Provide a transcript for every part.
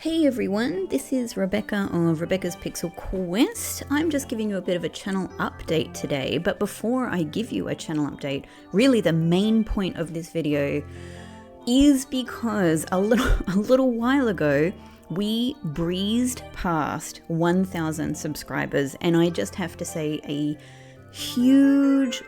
Hey everyone, this is Rebecca of Rebecca's Pixel Quest. I'm just giving you a bit of a channel update today, but before I give you a channel update, really the main point of this video is because a little while ago, we breezed past 1,000 subscribers, and I just have to say a huge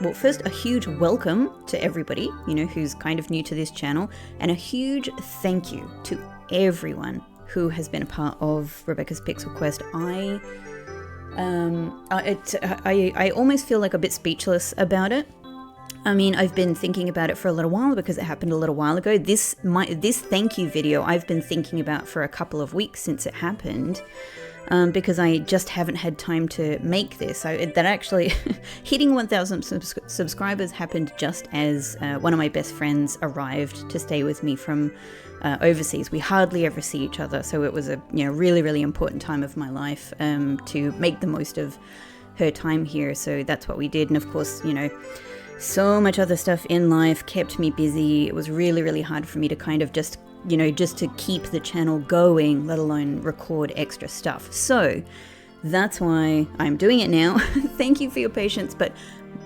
welcome to everybody, who's kind of new to this channel, and a huge thank you to everyone who has been a part of Rebecca's Pixel Quest. I almost feel like a bit speechless about it. I mean, I've been thinking about it for a little while because it happened a little while ago. This thank you video I've been thinking about for a couple of weeks since it happened, because I just haven't had time to make this. That actually, hitting 1,000 subscribers happened just as one of my best friends arrived to stay with me from overseas. We hardly ever see each other, so it was a really, really important time of my life to make the most of her time here. So that's what we did, and of course, so much other stuff in life kept me busy. It was really, really hard for me to kind of just to keep the channel going, let alone record extra stuff. So that's why I'm doing it now. Thank you for your patience, but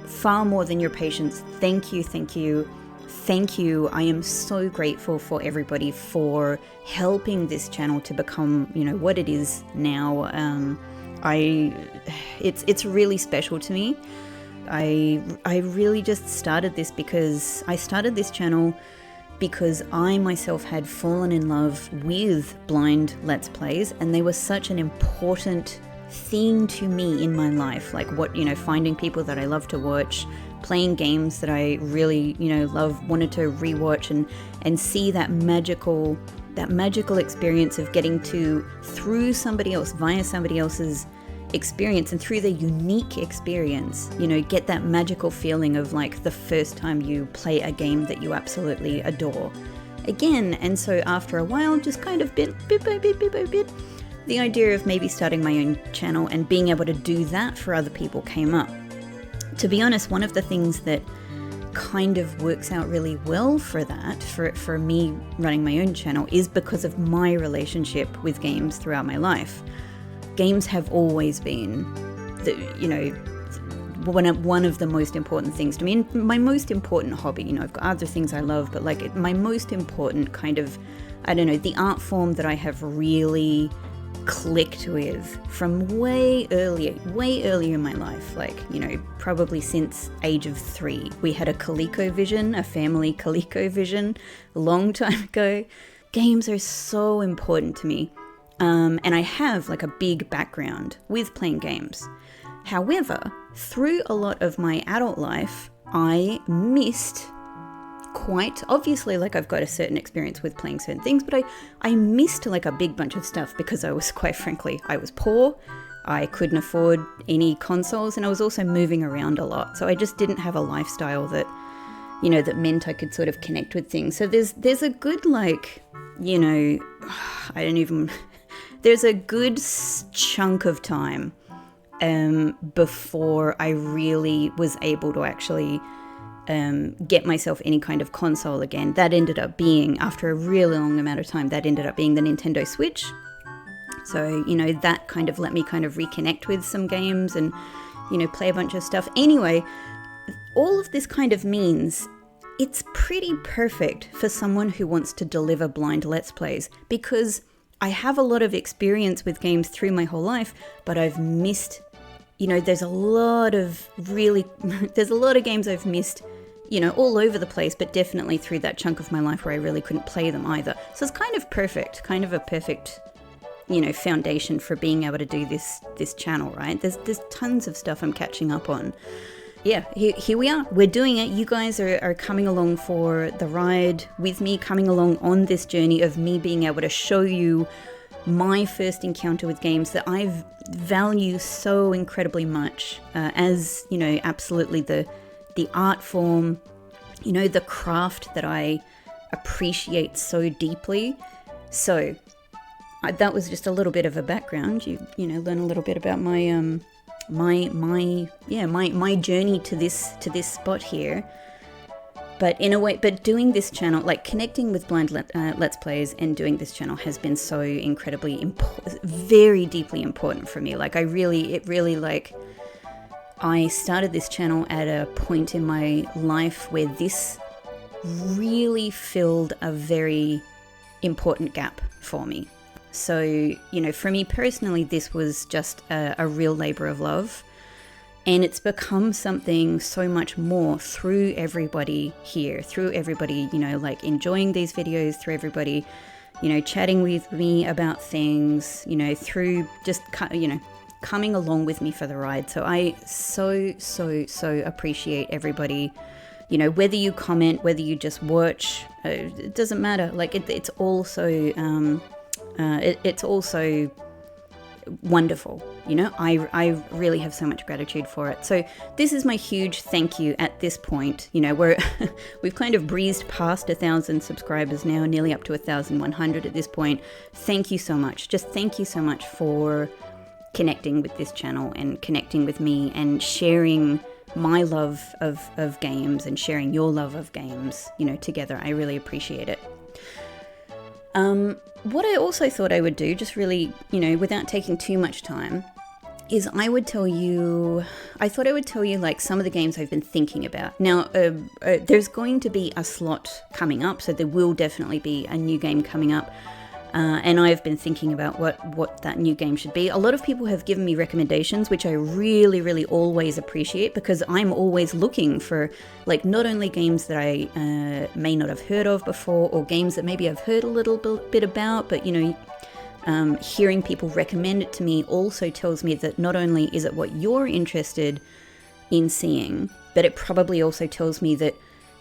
far more than your patience, thank you. I am so grateful for everybody for helping this channel to become, what it is now. It's really special to me. I really just started this because I started this channel because I myself had fallen in love with blind Let's Plays, and they were such an important thing to me in my life. Like finding people that I love to watch, playing games that I really, love, wanted to rewatch and see that magical experience of getting to, through somebody else, via somebody else's experience and through their unique experience, get that magical feeling of like the first time you play a game that you absolutely adore again. And so after a while, just kind of bit by bit, the idea of maybe starting my own channel and being able to do that for other people came up. To be honest, one of the things that kind of works out really well for that, for me running my own channel, is because of my relationship with games throughout my life. Games have always been, one of the most important things to me, and my most important hobby. I've got other things I love, but like my most important kind of, the art form that I have really clicked with from way earlier in my life, probably since age of 3. We had a ColecoVision, a family ColecoVision, a long time ago. Games are so important to me. And I have like a big background with playing games. However, through a lot of my adult life, I missed quite obviously, like I've got a certain experience with playing certain things, but I missed like a big bunch of stuff because I was, quite frankly, I was poor. I couldn't afford any consoles, and I was also moving around a lot. So I just didn't have a lifestyle that, that meant I could sort of connect with things. So there's a good there's a good chunk of time before I really was able to actually get myself any kind of console again. That ended up being, after a really long amount of time, that ended up being the Nintendo Switch. So, that kind of let me kind of reconnect with some games and, play a bunch of stuff. Anyway, all of this kind of means it's pretty perfect for someone who wants to deliver blind Let's Plays, because I have a lot of experience with games through my whole life, but I've missed, there's a lot of games I've missed, all over the place, but definitely through that chunk of my life where I really couldn't play them either. So it's kind of a perfect, foundation for being able to do this channel, right? There's tons of stuff I'm catching up on. Yeah, here we are. We're doing it. You guys are coming along for the ride with me, coming along on this journey of me being able to show you my first encounter with games that I value so incredibly much, as, absolutely the art form, the craft that I appreciate so deeply. So that was just a little bit of a background. You learn a little bit about my my journey to this spot here. But in a way, but doing this channel, like connecting with blind Let's Plays and doing this channel has been so incredibly very deeply important for me. Like I started this channel at a point in my life where this really filled a very important gap for me. So, you know, for me personally, this was just a real labor of love. And it's become something so much more through everybody here, through everybody, you know, like enjoying these videos, through everybody, you know, chatting with me about things, you know, through just, you know, coming along with me for the ride. So I so appreciate everybody, you know, whether you comment, whether you just watch, it doesn't matter. Like it's also, it's also wonderful. You know, I really have so much gratitude for it. So this is my huge thank you at this point. You know, we've kind of breezed past 1,000 subscribers now, nearly up to 1,100 at this point. Thank you so much. Just thank you so much for connecting with this channel and connecting with me and sharing my love of games and sharing your love of games, you know, together. I really appreciate it. What I also thought I would do, just really, you know, without taking too much time, is I thought I would tell you like some of the games I've been thinking about. Now, there's going to be a slot coming up, so there will definitely be a new game coming up. And I've been thinking about what that new game should be. A lot of people have given me recommendations, which I really always appreciate, because I'm always looking for like not only games that I may not have heard of before, or games that maybe I've heard a little bit about, but you know, hearing people recommend it to me also tells me that not only is it what you're interested in seeing, but it probably also tells me that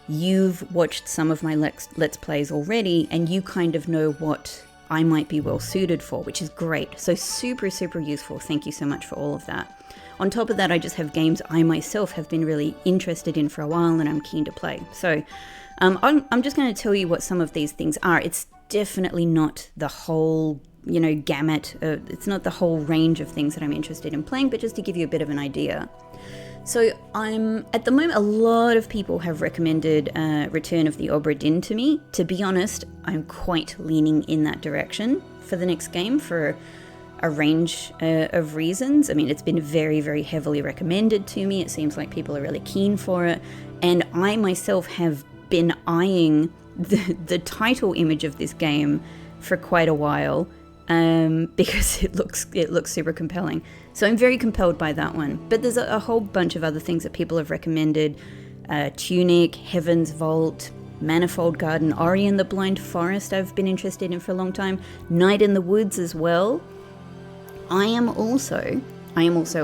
you've watched some of my Let's Plays already and you kind of know what I might be well suited for, which is great. So super useful. Thank you so much for all of that. On top of that, I just have games I myself have been really interested in for a while and I'm keen to play. So I'm just going to tell you what some of these things are. It's definitely not the whole, you know, gamut. It's not the whole range of things that I'm interested in playing, but just to give you a bit of an idea. So at the moment, a lot of people have recommended Return of the Obra Dinn to me. To be honest, I'm quite leaning in that direction for the next game for a range of reasons. I mean, it's been very heavily recommended to me. It seems like people are really keen for it. And I myself have been eyeing the title image of this game for quite a while. Because it looks super compelling. So I'm very compelled by that one. But there's a whole bunch of other things that people have recommended. Tunic, Heaven's Vault, Manifold Garden, Ori and the Blind Forest I've been interested in for a long time. Night in the Woods as well. I am also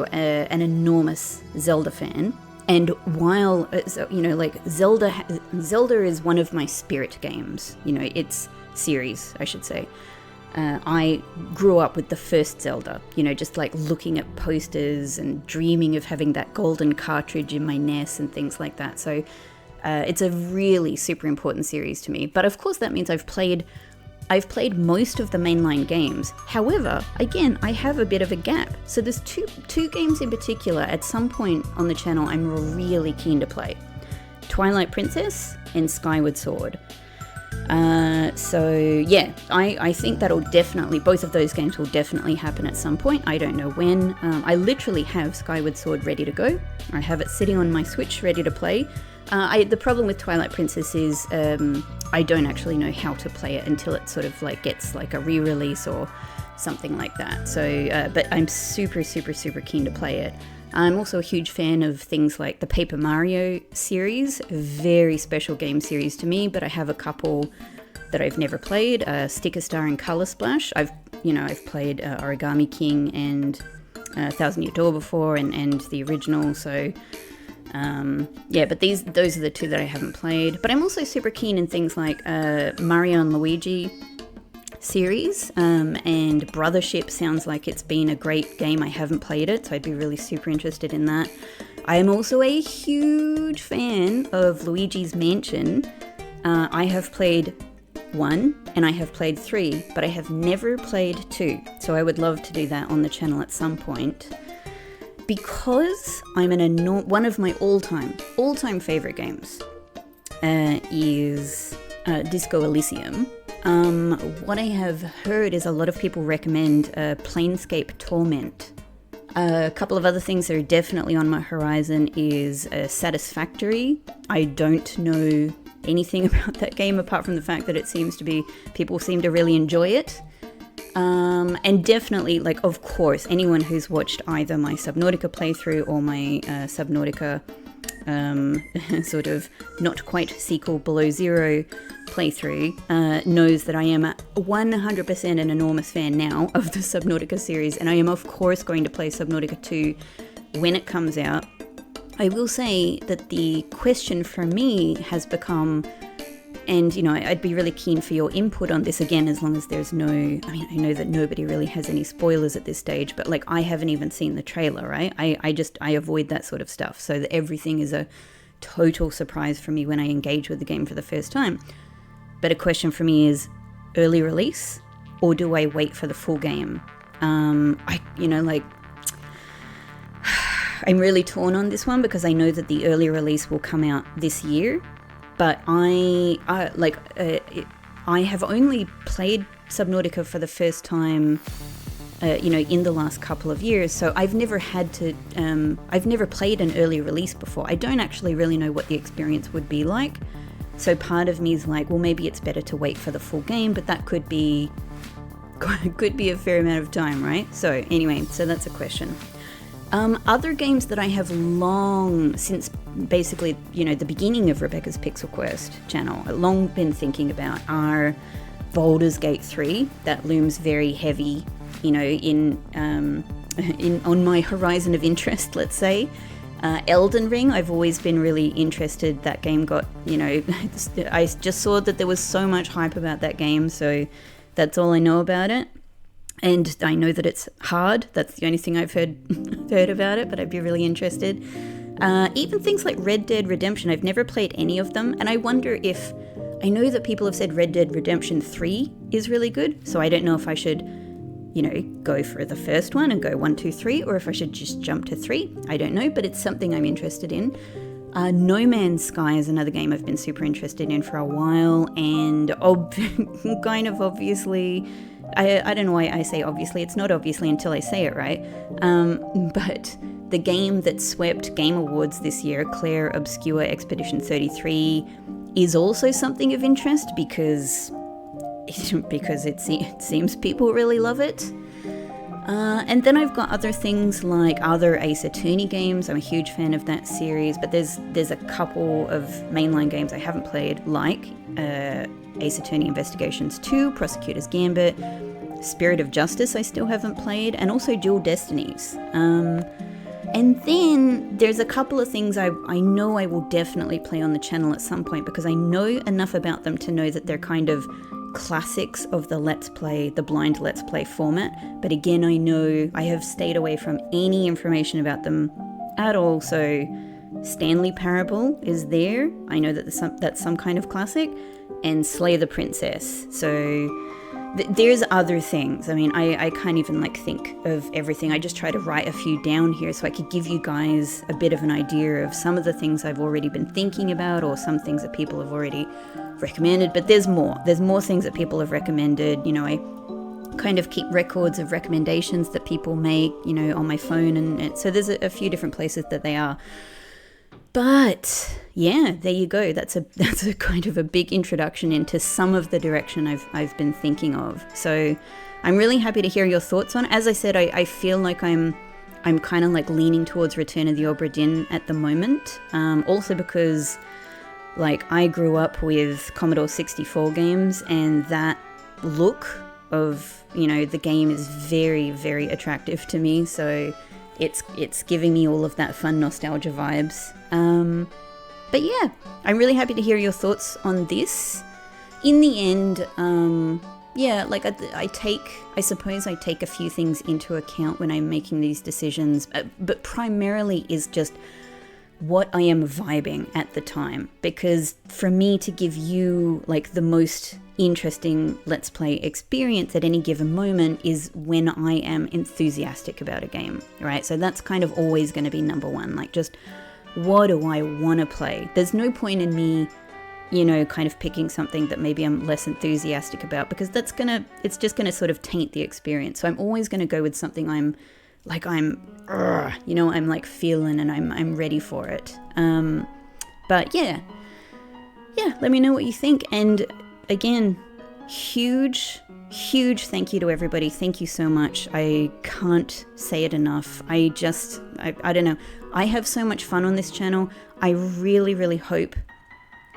an enormous Zelda fan. And while, you know, like Zelda is one of my spirit games. You know, it's series, I should say. I grew up with the first Zelda, you know, just like looking at posters and dreaming of having that golden cartridge in my NES and things like that. So it's a really super important series to me. But of course that means I've played most of the mainline games. However, again, I have a bit of a gap. So there's two games in particular at some point on the channel I'm really keen to play. Twilight Princess and Skyward Sword. So yeah, I think that'll definitely, both of those games will definitely happen at some point. I don't know when. I literally have Skyward Sword ready to go. I have it sitting on my Switch ready to play. The problem with Twilight Princess is I don't actually know how to play it until it sort of like gets like a re-release or something like that. So, but I'm super keen to play it. I'm also a huge fan of things like the Paper Mario series, a very special game series to me, but I have a couple that I've never played, Sticker Star and Color Splash. I've played Origami King and Thousand Year Door before and the original, so yeah, but those are the two that I haven't played. But I'm also super keen in things like Mario and Luigi series, and Brothership sounds like it's been a great game. I haven't played it, so I'd be really super interested in that. I am also a huge fan of Luigi's Mansion. I have played 1 and I have played 3, but I have never played 2, so I would love to do that on the channel at some point. Because I'm one of my all-time favorite games is Disco Elysium. What I have heard is a lot of people recommend Planescape Torment. A couple of other things that are definitely on my horizon is Satisfactory. I don't know anything about that game apart from the fact that people seem to really enjoy it. And definitely, like, of course, anyone who's watched either my Subnautica playthrough or my Subnautica sort of not quite sequel Below Zero playthrough knows that I am 100% an enormous fan now of the Subnautica series, and I am of course going to play Subnautica 2 when it comes out. I will say that the question for me has become, and I'd be really keen for your input on this again, as long as there's I know that nobody really has any spoilers at this stage, but like I haven't even seen the trailer, right? I avoid that sort of stuff, so that everything is a total surprise for me when I engage with the game for the first time. But a question for me is early release, or do I wait for the full game? I'm really torn on this one because I know that the early release will come out this year, but I have only played Subnautica for the first time, in the last couple of years. So I've never I've never played an early release before. I don't actually really know what the experience would be like. So part of me is like, well, maybe it's better to wait for the full game, but that could be a fair amount of time, right? So anyway, so that's a question. Other games that I have long, since basically, the beginning of Rebecca's Pixel Quest channel, long been thinking about are Baldur's Gate 3. That looms very heavy, on my horizon of interest, let's say. Elden Ring, I've always been really interested. That game got, I just saw that there was so much hype about that game, so that's all I know about it. And I know that it's hard. That's the only thing I've heard about it, but I'd be really interested. Even things like Red Dead Redemption, I've never played any of them, and I wonder if, I know that people have said Red Dead Redemption 3 is really good, so I don't know if I should, go for the first one and go 1, 2, 3, or if I should just jump to 3. I don't know, but it's something I'm interested in. No Man's Sky is another game I've been super interested in for a while, and kind of obviously, I don't know why I say obviously, it's not obviously until I say it, right? But the game that swept Game Awards this year, Claire Obscure Expedition 33, is also something of interest because it seems people really love it. And then I've got other things like other Ace Attorney games. I'm a huge fan of that series, but there's a couple of mainline games I haven't played, like Ace Attorney Investigations 2, Prosecutor's Gambit, Spirit of Justice I still haven't played, and also Dual Destinies. And then there's a couple of things I know I will definitely play on the channel at some point, because I know enough about them to know that they're kind of classics of the blind Let's Play format. But again, I know I have stayed away from any information about them at all. So Stanley Parable is there. I know that that's some kind of classic. And Slay the Princess. So there's other things. I mean, I can't even think of everything. I just try to write a few down here so I could give you guys a bit of an idea of some of the things I've already been thinking about, or some things that people have already recommended. But there's more things that people have recommended. I kind of keep records of recommendations that people make, on my phone, and so there's a few different places that they are. But yeah, there you go. That's a kind of a big introduction into some of the direction I've been thinking of. So I'm really happy to hear your thoughts on it. As I said, I feel like I'm kind of leaning towards Return of the Obra Dinn at the moment. Also because I grew up with Commodore 64 games, and that look of the game is very, very attractive to me. So it's giving me all of that fun nostalgia vibes. But yeah, I'm really happy to hear your thoughts on this. In the end, I suppose I take a few things into account when I'm making these decisions, but primarily is just what I am vibing at the time. Because for me to give you the most interesting Let's Play experience at any given moment is when I am enthusiastic about a game, right? So that's kind of always going to be number one. Just what do I want to play? There's no point in me you know, kind of picking something that maybe I'm less enthusiastic about, because it's just gonna sort of taint the experience. So I'm always gonna go with something I'm like feeling and I'm ready for it. But yeah, let me know what you think. And again, huge thank you to everybody. Thank you so much. I can't say it enough. I don't know. I have so much fun on this channel. I really hope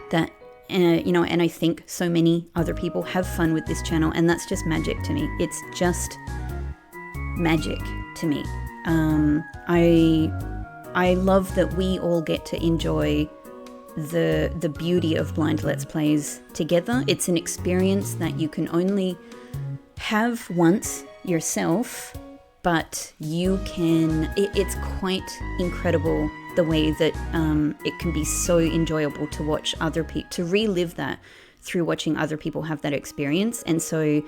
that, you know, and I think so many other people have fun with this channel, and that's just magic to me. It's just magic to me. I love that we all get to enjoy the beauty of blind Let's Plays together. It's an experience that you can only have once yourself, but it's quite incredible the way that it can be so enjoyable to watch other people, to relive that through watching other people have that experience. And so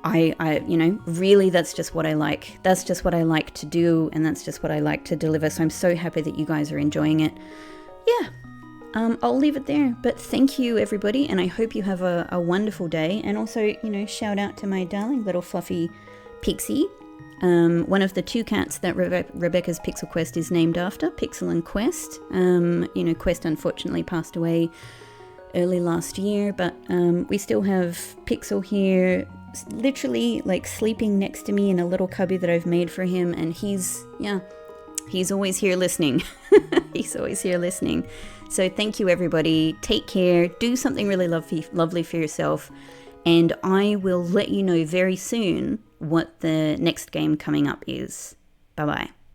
I you know, really, that's just what I like. That's just what I like to do, and that's just what I like to deliver. So I'm so happy that you guys are enjoying it. Yeah. I'll leave it there, but thank you everybody, and I hope you have a wonderful day. And also, you know, shout out to my darling little fluffy Pixie, one of the 2 cats that Rebecca's Pixel Quest is named after, Pixel and Quest. You know, Quest unfortunately passed away early last year, but we still have Pixel here, literally like sleeping next to me in a little cubby that I've made for him, and he's always here listening. He's always here listening. So thank you everybody. Take care. Do something really lovely for yourself. And I will let you know very soon what the next game coming up is. Bye-bye.